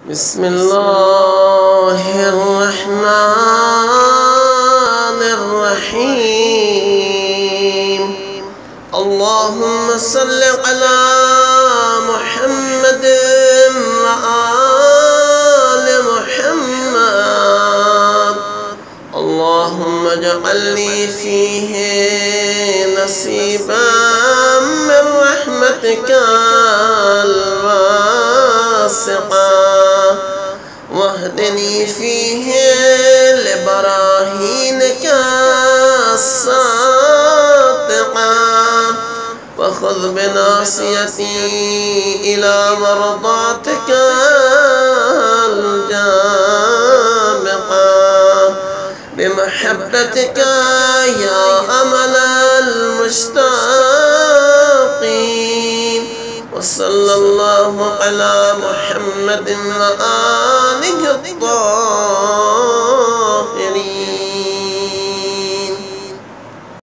بسم الله الرحمن الرحيم. اللهم صل على محمد وآل محمد. اللهم اجعل لي فيه نصيبا من رحمتك الواسعة، واهدني فيه لبراهينك الصادقة، وخذ بناصيتي إلى مرضاتك الجامعة بمحبتك يا أمل المشتاقين. وصلى الله على محمد وآله